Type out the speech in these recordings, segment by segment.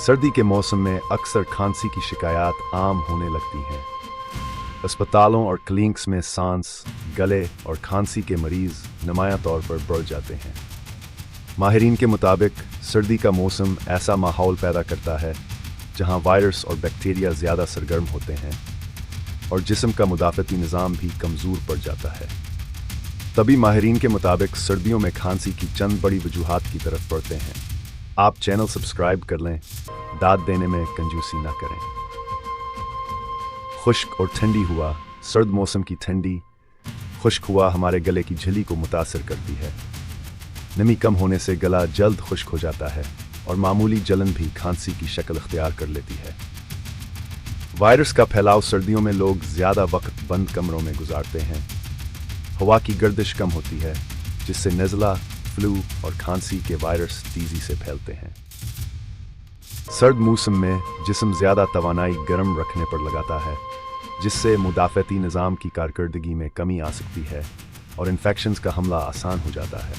सर्दी के मौसम में अक्सर खांसी की शिकायत आम होने लगती हैं। अस्पतालों और क्लिनिक्स में सांस, गले और खांसी के मरीज नुमायां तौर पर बढ़ जाते हैं। माहिरीन के मुताबिक सर्दी का मौसम ऐसा माहौल पैदा करता है जहां वायरस और बैक्टीरिया ज़्यादा सरगर्म होते हैं और जिस्म का मुदाफ़ती निज़ाम भी कमज़ोर पड़ जाता है। तभी माहिरीन के मुताबिक सर्दियों में खांसी की चंद बड़ी वजूहात की तरफ बढ़ते हैं। आप चैनल सब्सक्राइब कर लें, दाद देने में कंजूसी ना करें। खुश्क और ठंडी हवा। सर्द मौसम की ठंडी खुश्क हवा हमारे गले की झिल्ली को मुतासर करती है। नमी कम होने से गला जल्द खुश्क हो जाता है और मामूली जलन भी खांसी की शक्ल इख्तियार कर लेती है। वायरस का फैलाव। सर्दियों में लोग ज़्यादा वक्त बंद कमरों में गुजारते हैं। हवा की गर्दिश कम होती है जिससे नज़ला, फ्लू और खांसी के वायरस तेजी से फैलते हैं। सर्द मौसम में जिस्म ज़्यादा तवानाई गर्म रखने पर लगाता है जिससे मुदाफ़ती निज़ाम की कारकर्दगी में कमी आ सकती है और इन्फेक्शंस का हमला आसान हो जाता है।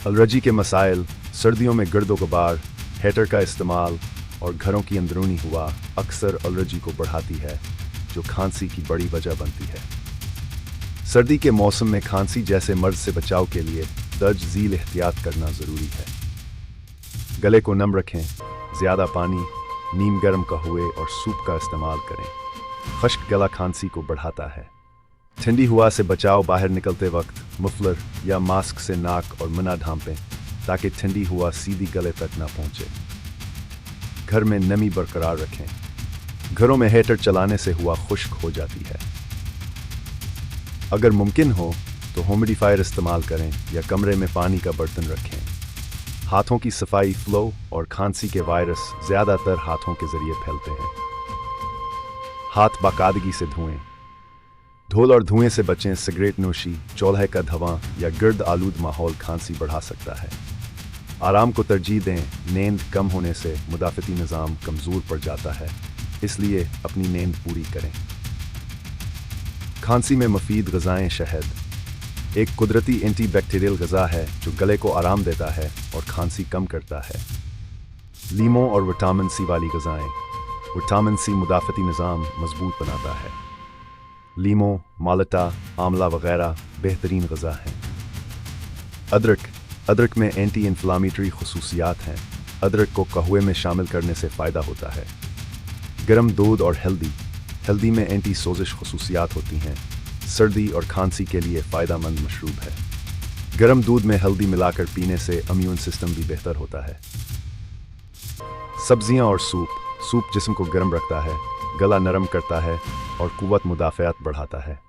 एलर्जी के मसाइल। सर्दियों में गर्दो गुबार, हीटर का इस्तेमाल और घरों की अंदरूनी हवा अक्सर एलर्जी को बढ़ाती है जो खांसी की बड़ी वजह बनती है। सर्दी के मौसम में खांसी जैसे मर्ज से बचाव के लिए दर्ज झील एहतियात करना ज़रूरी है। गले को नम रखें, ज़्यादा पानी, नीम गर्म कहवे और सूप का इस्तेमाल करें। खुश्क गला खांसी को बढ़ाता है। ठंडी हवा से बचाव। बाहर निकलते वक्त मफलर या मास्क से नाक और मुंह ढांपें ताकि ठंडी हवा सीधी गले तक ना पहुंचे। घर में नमी बरकरार रखें। घरों में हीटर चलाने से हवा खुश्क हो जाती है। अगर मुमकिन हो तो ह्यूमिडिफायर इस्तेमाल करें या कमरे में पानी का बर्तन रखें। हाथों की सफाई। फ्लो और खांसी के वायरस ज़्यादातर हाथों के जरिए फैलते हैं। हाथ बाकायदगी से धोएं। धूल और धुएं से बचें। सिगरेट नोशी, चूल्हे का धुआं या गर्द आलूद माहौल खांसी बढ़ा सकता है। आराम को तरजीह दें। नींद कम होने से मुदाफ़ती निज़ाम कमज़ोर पड़ जाता है, इसलिए अपनी नींद पूरी करें। खांसी में मुफीद ग़िज़ाएँ। शहद एक कुदरती एंटीबैक्टीरियल ग़िज़ा है जो गले को आराम देता है और खांसी कम करता है। लीमों और विटामिन सी वाली ग़िज़ाएँ। विटामिन सी मुदाफ़ती निज़ाम मजबूत बनाता है। लीमों, माल्टा, आंवला वगैरह बेहतरीन ग़िज़ा हैं। अदरक में एंटी इन्फ्लामेटरी खुसूसियात हैं। अदरक को कहवे में शामिल करने से फ़ायदा होता है। गर्म दूध और हल्दी में एंटी सोजिश खुसूसियात होती हैं। सर्दी और खांसी के लिए फ़ायदेमंद मशरूब है। गर्म दूध में हल्दी मिलाकर पीने से इम्यून सिस्टम भी बेहतर होता है। सब्जियां और सूप जिस्म को गर्म रखता है, गला नरम करता है और कुव्वत मुदाफ़ात बढ़ाता है।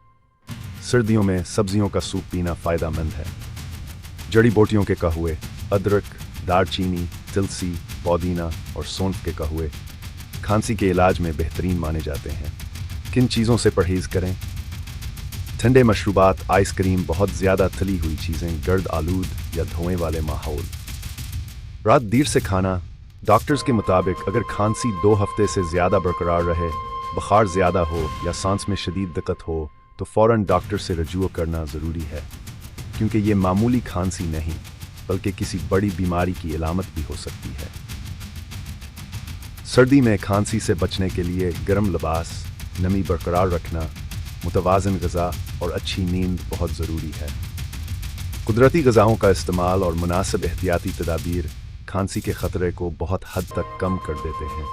सर्दियों में सब्जियों का सूप पीना फ़ायदेमंद है। जड़ी बूटियों के कहवे। अदरक, दालचीनी, तुलसी, पुदीना और सौंफ के कहवे खांसी के इलाज में बेहतरीन माने जाते हैं। किन चीज़ों से परहेज़ करें? ठंडे मशरूबात, आइसक्रीम, बहुत ज़्यादा तली हुई चीज़ें, गर्द आलूद या धुएं वाले माहौल। रात देर से खाना। डॉक्टर्स के मुताबिक अगर खांसी 2 हफ्ते से ज़्यादा बरकरार रहे, बुखार ज़्यादा हो या सांस में शदीद दिक्कत हो तो फ़ौरन डॉक्टर से रजू करना ज़रूरी है, क्योंकि ये मामूली खांसी नहीं बल्कि किसी बड़ी बीमारी की इलामत भी हो सकती है। सर्दी में खांसी से बचने के लिए गर्म लिबास, नमी बरकरार रखना, मुतवाज़न ग़िज़ा और अच्छी नींद बहुत ज़रूरी है। कुदरती ग़िज़ाओं का इस्तेमाल और मुनासिब एहतियाती तदाबीर खांसी के ख़तरे को बहुत हद तक कम कर देते हैं।